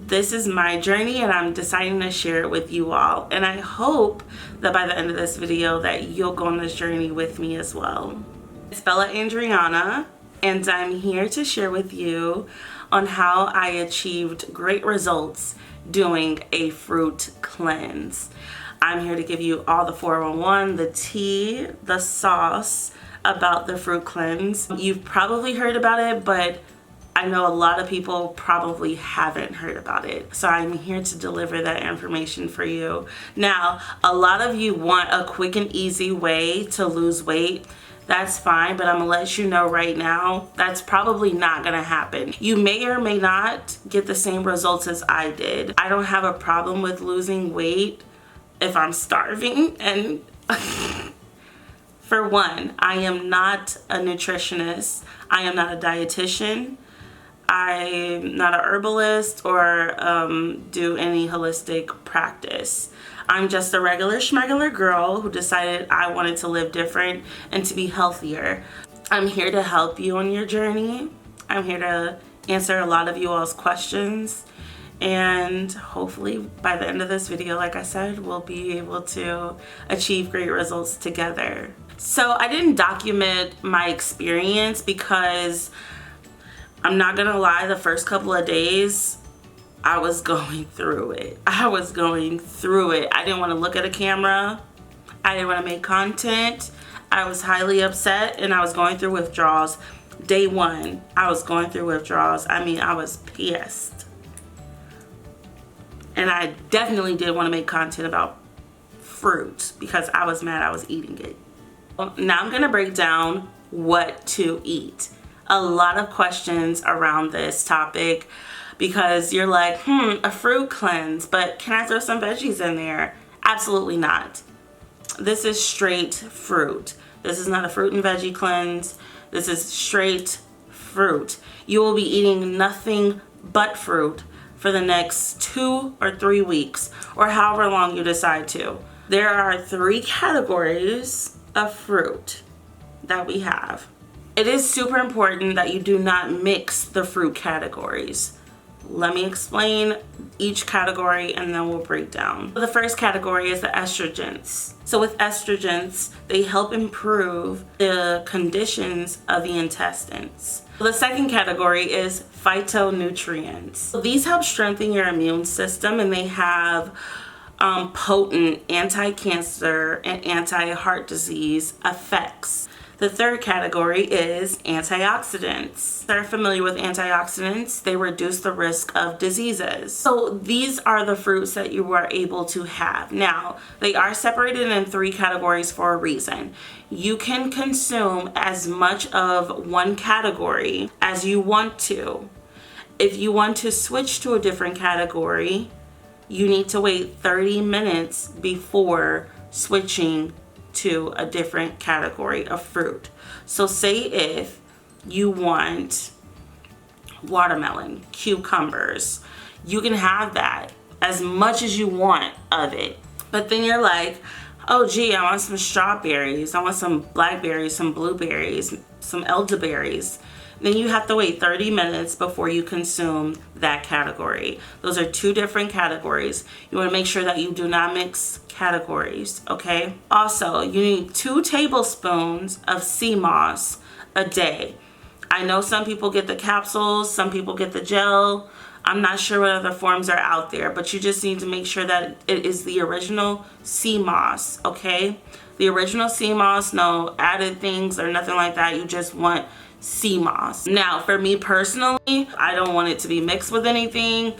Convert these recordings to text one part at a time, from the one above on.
this is my journey and I'm deciding to share it with you all. And I hope that by the end of this video that you'll go on this journey with me as well. It's Bella Andriana, and I'm here to share with you on how I achieved great results doing a fruit cleanse. I'm here to give you all the 411, the tea, the sauce about the fruit cleanse. You've probably heard about it, but I know a lot of people probably haven't heard about it. So I'm here to deliver that information for you. Now, a lot of you want a quick and easy way to lose weight. That's fine, but I'm gonna let you know right now, that's probably not gonna happen. You may or may not get the same results as I did. I don't have a problem with losing weight if I'm starving, and for one, I am not a nutritionist. I am not a dietitian. I'm not a herbalist or do any holistic practice. I'm just a regular schmegular girl who decided I wanted to live different and to be healthier. I'm here to help you on your journey. I'm here to answer a lot of you all's questions. And hopefully by the end of this video, like I said, we'll be able to achieve great results together. So I didn't document my experience because I'm not gonna lie, the first couple of days, I was going through it. I didn't want to look at a camera. I didn't want to make content. I was highly upset and I was going through withdrawals. Day one, I was going through withdrawals. I mean, I was pissed. And I definitely did want to make content about fruit because I was mad I was eating it. Now I'm going to break down what to eat. A lot of questions around this topic because you're like, a fruit cleanse, but can I throw some veggies in there? Absolutely not. This is straight fruit. This is not a fruit and veggie cleanse. This is straight fruit. You will be eating nothing but fruit for the next 2 or 3 weeks, or however long you decide to. There are 3 categories of fruit that we have. It is super important that you do not mix the fruit categories. Let me explain each category and then we'll break down. The first category is the estrogens. So with estrogens, they help improve the conditions of the intestines. The second category is phytonutrients. So these help strengthen your immune system and they have potent anti-cancer and anti-heart disease effects. The third category is antioxidants. They're familiar with antioxidants. They reduce the risk of diseases. So these are the fruits that you are able to have. Now, they are separated in 3 categories for a reason. You can consume as much of one category as you want to. If you want to switch to a different category, you need to wait 30 minutes before switching to a different category of fruit. So say if you want watermelon, cucumbers, you can have that as much as you want of it. But then you're like, oh gee, I want some strawberries, I want some blackberries, some blueberries, some elderberries. Then you have to wait 30 minutes before you consume that category. Those are 2 different categories. You want to make sure that you do not mix categories, okay? Also, you need 2 tablespoons of sea moss a day. I know some people get the capsules, some people get the gel. I'm not sure what other forms are out there, but you just need to make sure that it is the original sea moss, okay? The original sea moss, no added things or nothing like that. You just want sea moss. Now, for me personally, I don't want it to be mixed with anything.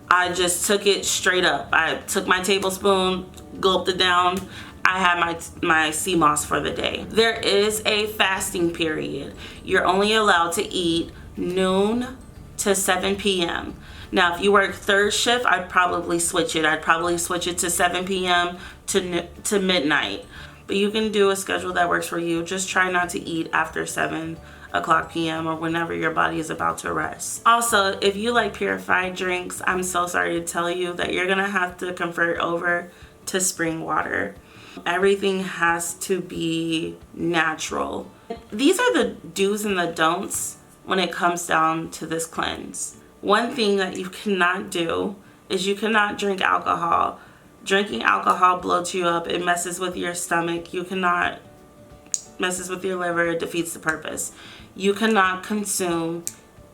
I just took it straight up. I took my tablespoon, gulped it down. I had my sea moss for the day. There is a fasting period. You're only allowed to eat noon to 7 p.m. Now, if you work third shift, I'd probably switch it. I'd probably switch it to 7 p.m. to midnight. But you can do a schedule that works for you. Just try not to eat after 7 o'clock p.m. or whenever your body is about to rest. Also, if you like purified drinks, I'm so sorry to tell you that you're gonna have to convert over to spring water. Everything has to be natural. These are the do's and the don'ts when it comes down to this cleanse. One thing that you cannot do is you cannot drink alcohol. Drinking alcohol bloats you up. It messes with your stomach. You cannot messes with your liver. It defeats the purpose. You cannot consume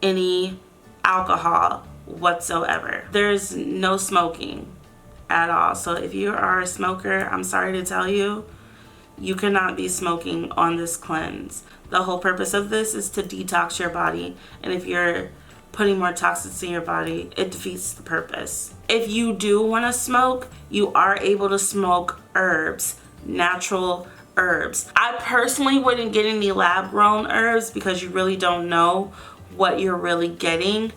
any alcohol whatsoever. There's no smoking at all. So if you are a smoker, I'm sorry to tell you, you cannot be smoking on this cleanse. The whole purpose of this is to detox your body, and if you're putting more toxins in your body, it defeats the purpose. If you do want to smoke, you are able to smoke herbs, natural herbs. I personally wouldn't get any lab grown herbs because you really don't know what you're really getting.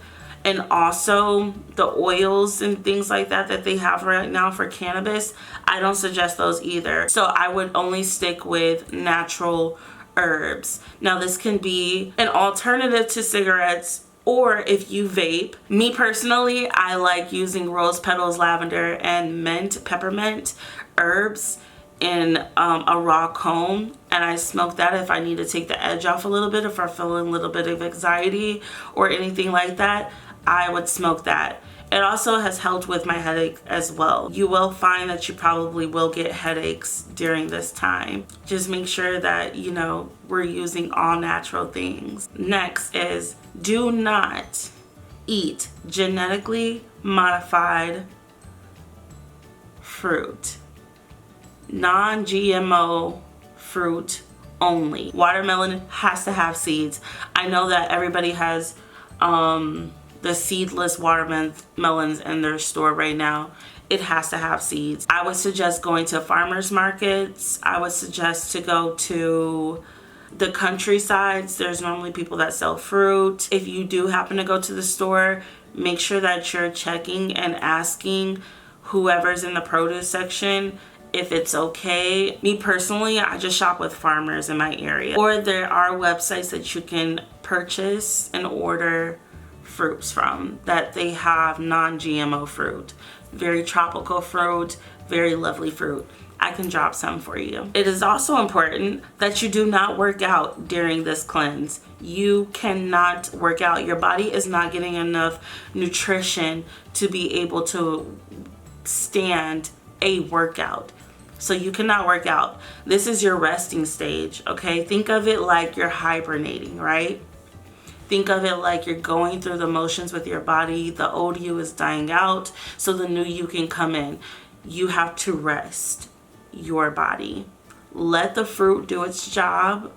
And also the oils and things like that that they have right now for cannabis, I don't suggest those either. So I would only stick with natural herbs. Now this can be an alternative to cigarettes, or if you vape. Me personally, I like using rose petals, lavender, and mint, peppermint herbs in a raw comb, and I smoke that if I need to take the edge off a little bit, if I'm feeling a little bit of anxiety or anything like that. I would smoke that. It also has helped with my headache as well. You will find that you probably will get headaches during this time. Just make sure that, you know, we're using all natural things. Next is, do not eat genetically modified fruit. Non-GMO fruit only. Watermelon has to have seeds. I know that everybody has the seedless watermelons in their store right now. It has to have seeds. I would suggest going to farmers markets. I would suggest to go to the countrysides. There's normally people that sell fruit. If you do happen to go to the store, make sure that you're checking and asking whoever's in the produce section if it's okay. Me personally, I just shop with farmers in my area. Or there are websites that you can purchase and order fruits from that they have non-GMO fruit. Very tropical fruit, very lovely fruit. I can drop some for you. It is also important that you do not work out during this cleanse. You cannot work out. Your body is not getting enough nutrition to be able to stand a workout. So you cannot work out. This is your resting stage, okay? Think of it like you're hibernating, right? Think of it like you're going through the motions with your body. The old you is dying out so the new you can come in. You have to rest your body. Let the fruit do its job,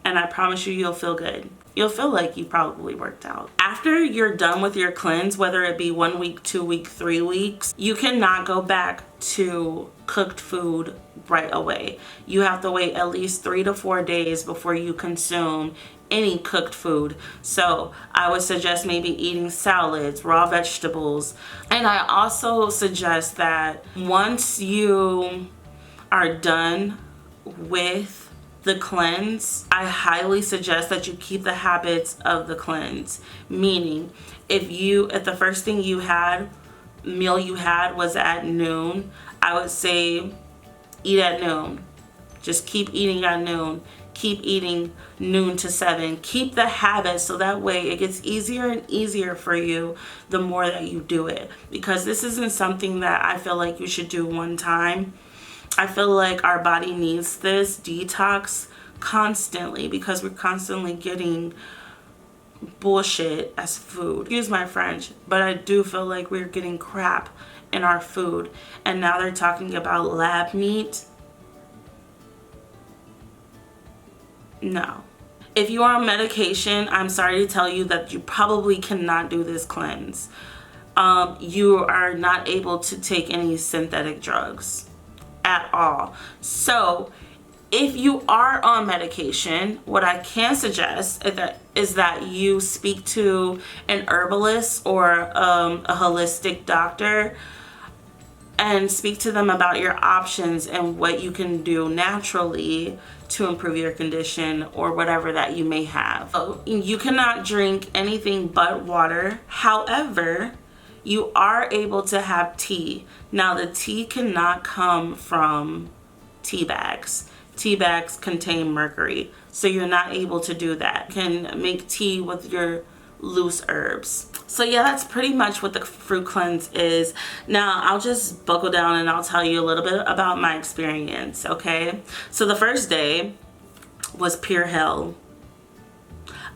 and I promise you, you'll feel good. You'll feel like you probably worked out. After you're done with your cleanse, whether it be 1 week, 2 weeks, 3 weeks, you cannot go back to cooked food right away. You have to wait at least 3 to 4 days before you consume any cooked food. So I would suggest maybe eating salads, raw vegetables. And I also suggest that once you are done with the cleanse, I highly suggest that you keep the habits of the cleanse. Meaning, if the first thing meal you had was at noon, I would say eat at noon. Just keep eating at noon. Keep eating noon to 7. Keep the habit so that way it gets easier and easier for you the more that you do it. Because this isn't something that I feel like you should do one time. I feel like our body needs this detox constantly because we're constantly getting bullshit as food. Excuse my French, but I do feel like we're getting crap in our food. And now they're talking about lab meat. No. If you are on medication, I'm sorry to tell you that you probably cannot do this cleanse. You are not able to take any synthetic drugs at all. So if you are on medication, what I can suggest is that you speak to an herbalist or a holistic doctor and speak to them about your options and what you can do naturally to improve your condition or whatever that you may have. So you cannot drink anything but water. However, you are able to have tea. Now, the tea cannot come from tea bags. Tea bags contain mercury, so you're not able to do that. You can make tea with your loose herbs. So yeah, that's pretty much what the fruit cleanse is. Now I'll just buckle down and I'll tell you a little bit about my experience, okay? So the first day was pure hell.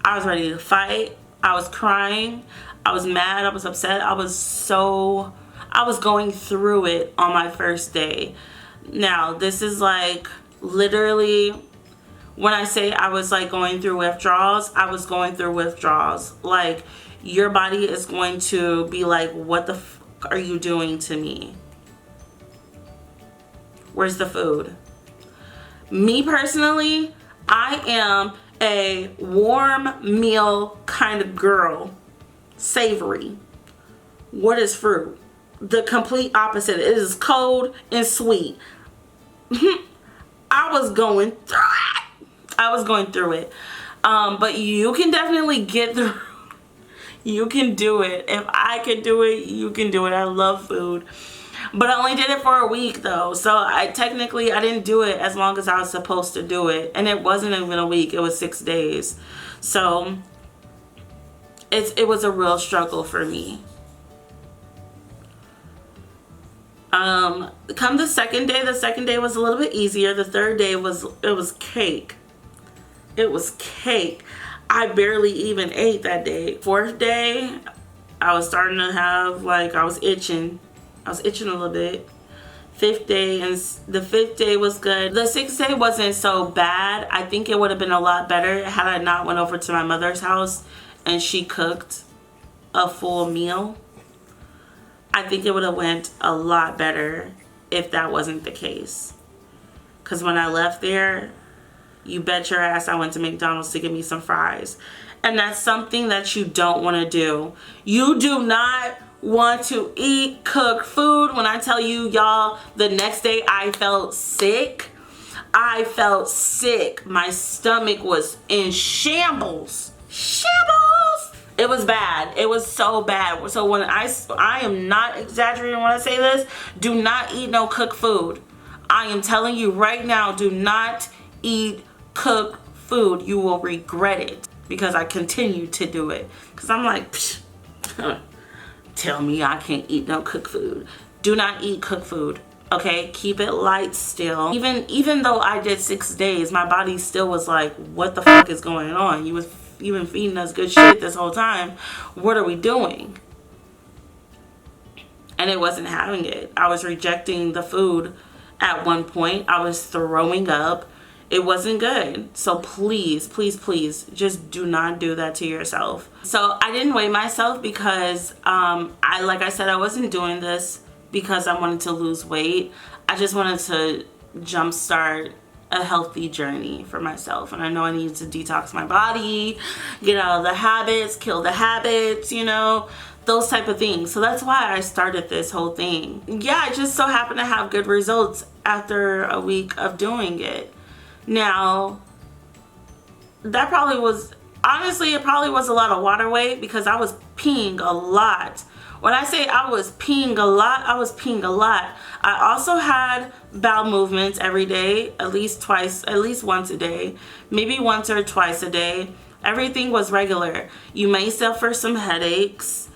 I was ready to fight. I was crying. I was mad. I was upset. I was going through it on my first day. Now, this is like literally, when I say I was like going through withdrawals, I was going through withdrawals. Like, your body is going to be like, what the fuck are you doing to me? Where's the food? Me personally, I am a warm meal kind of girl. Savory. What is fruit? The complete opposite. It is cold and sweet. I was going through it. But you can definitely get through. You can do it. If I can do it, you can do it. I love food. But I only did it for a week though. So I didn't do it as long as I was supposed to do it. And it wasn't even a week. It was 6 days. So it was a real struggle for me. Come the second day was a little bit easier. The third day was cake. It was cake. I barely even ate that day. Fourth day, I was starting to have, like, I was itching a little bit. Fifth day, and the fifth day was good. The sixth day wasn't so bad. I think it would have been a lot better had I not went over to my mother's house and she cooked a full meal. I think it would have went a lot better if that wasn't the case. Because when I left there, you bet your ass I went to McDonald's to get me some fries. And that's something that you don't want to do. You do not want to eat cooked food. When I tell you, y'all, the next day I felt sick. I felt sick. My stomach was in shambles. Shambles! It was bad. It was so bad. So when I am not exaggerating when I say this, do not eat no cooked food. I am telling you right now, do not eat cooked food. You will regret it, because I continue to do it. Because I'm like, tell me I can't eat no cooked food. Do not eat cooked food. Okay, keep it light still. Even though I did 6 days, my body still was like, what the fuck is going on? You've been feeding us good shit this whole time. What are we doing? And it wasn't having it. I was rejecting the food at one point. I was throwing up. It wasn't good. So please, please, please, just do not do that to yourself. So I didn't weigh myself because like I said, I wasn't doing this because I wanted to lose weight. I just wanted to jumpstart a healthy journey for myself. And I know I needed to detox my body, get out of the habits, kill the habits, you know, those type of things. So that's why I started this whole thing. Yeah, I just so happened to have good results after a week of doing it. Now, that probably was, honestly, it probably was a lot of water weight because I was peeing a lot. When I say I was peeing a lot, I was peeing a lot. I also had bowel movements every day, at least once a day, maybe once or twice a day. Everything was regular. You may suffer some headaches.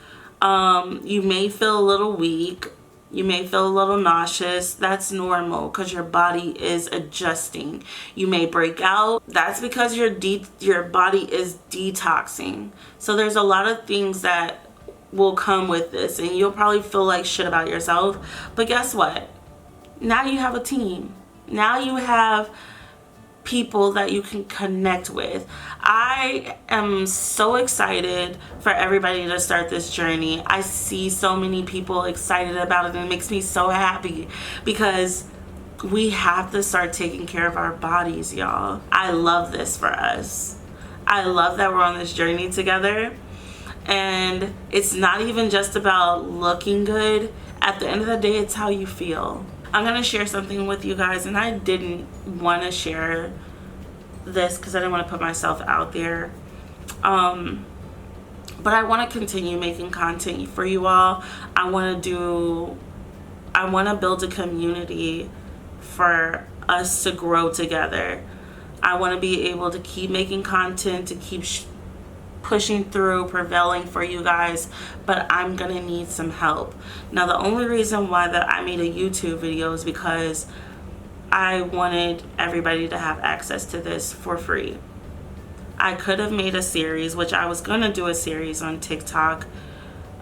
You may feel a little weak. You may feel a little nauseous. That's normal because your body is adjusting. You may break out. That's because your body is detoxing. So there's a lot of things that will come with this, and you'll probably feel like shit about yourself. But guess what? Now you have a team. Now you have people that you can connect with. I am so excited for everybody to start this journey. I see so many people excited about it, and it makes me so happy because we have to start taking care of our bodies, y'all. I love this for us. I love that we're on this journey together. And it's not even just about looking good. At the end of the day, it's how you feel. I'm going to share something with you guys, and I didn't want to share this because I didn't want to put myself out there. But I want to continue making content for you all. I want to build a community for us to grow together. I want to be able to keep making content, to keep pushing through, prevailing for you guys, but I'm gonna need some help. Now, the only reason why that I made a YouTube video is because I wanted everybody to have access to this for free. I could have made a series, which I was gonna do a series on TikTok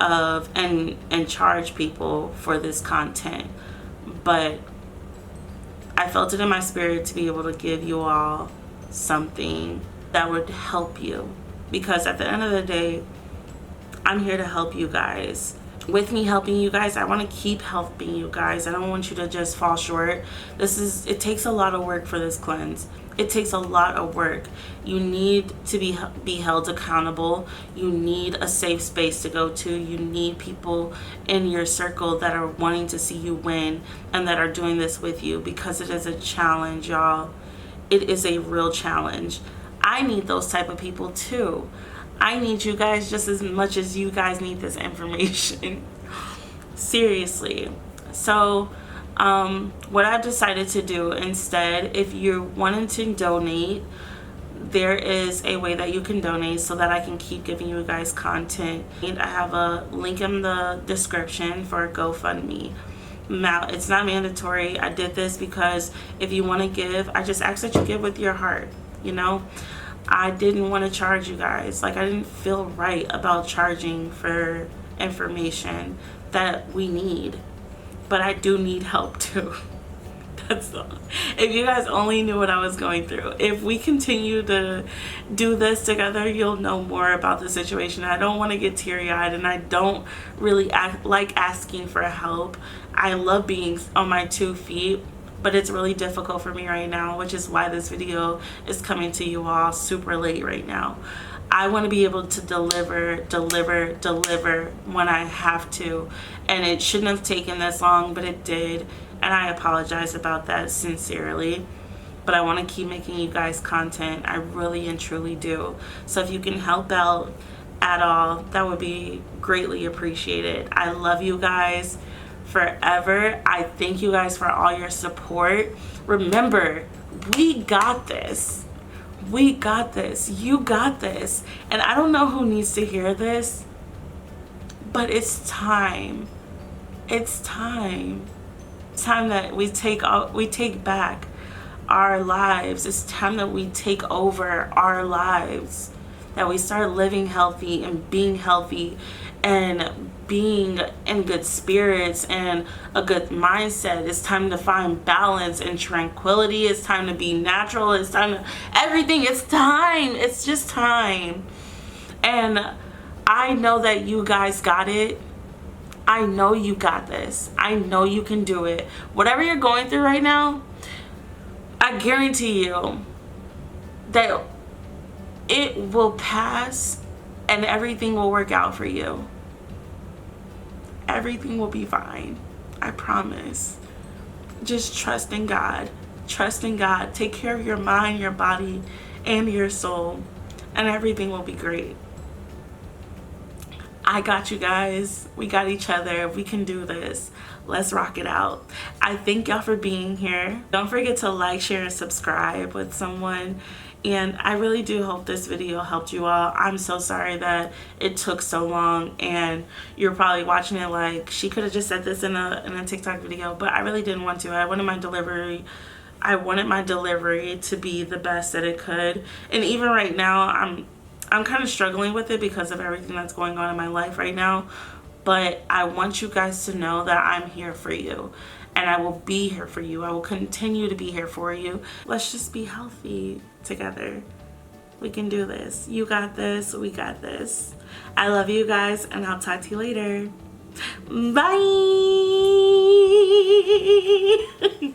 of and charge people for this content, but I felt it in my spirit to be able to give you all something that would help you, because at the end of the day, I'm here to help you guys. With me helping you guys, I want to keep helping you guys. I don't want you to just fall short. It takes a lot of work for this cleanse. It takes a lot of work. You need to be held accountable. You need a safe space to go to. You need people in your circle that are wanting to see you win and that are doing this with you, because it is a challenge, y'all. It is a real challenge. I need those type of people too. I need you guys just as much as you guys need this information. Seriously. So what I've decided to do instead, if you're wanting to donate, there is a way that you can donate so that I can keep giving you guys content. I have a link in the description for GoFundMe. Now, it's not mandatory. I did this because if you want to give, I just ask that you give with your heart, you know? I didn't want to charge you guys. Like, I didn't feel right about charging for information that we need. But I do need help too. That's all. If you guys only knew what I was going through. If we continue to do this together, you'll know more about the situation. I don't want to get teary-eyed, and I don't really like asking for help. I love being on my 2 feet, but it's really difficult for me right now, which is why this video is coming to you all super late right now. I want to be able to deliver when I have to, and it shouldn't have taken this long, but it did, and I apologize about that sincerely. But I want to keep making you guys content. I really and truly do. So if you can help out at all, that would be greatly appreciated. I love you guys forever. I thank you guys for all your support. Remember, we got this. We got this. You got this. And I don't know who needs to hear this, but it's time. It's time. It's time that we take back our lives. It's time that we take over our lives. That we start living healthy and being healthy and being in good spirits and a good mindset. It's time to find balance and tranquility. It's time to be natural. It's time to everything. It's time. It's just time. And I know that you guys got it. I know you got this. I know you can do it. Whatever you're going through right now, I guarantee you that it will pass and everything will work out for you. Everything will be fine. I promise. Just trust in God. Trust in God. Take care of your mind, your body, and your soul, and everything will be great. I got you guys. We got each other. We can do this. Let's rock it out. I thank y'all for being here. Don't forget to like, share, and subscribe with someone. And I really do hope this video helped you all. I'm so sorry that it took so long and you're probably watching it like, she could have just said this in a TikTok video, but I really didn't want to. I wanted my delivery to be the best that it could. And even right now, I'm kind of struggling with it because of everything that's going on in my life right now. But I want you guys to know that I'm here for you. And I will be here for you. I will continue to be here for you. Let's just be healthy together. We can do this. You got this. We got this. I love you guys, and I'll talk to you later. Bye.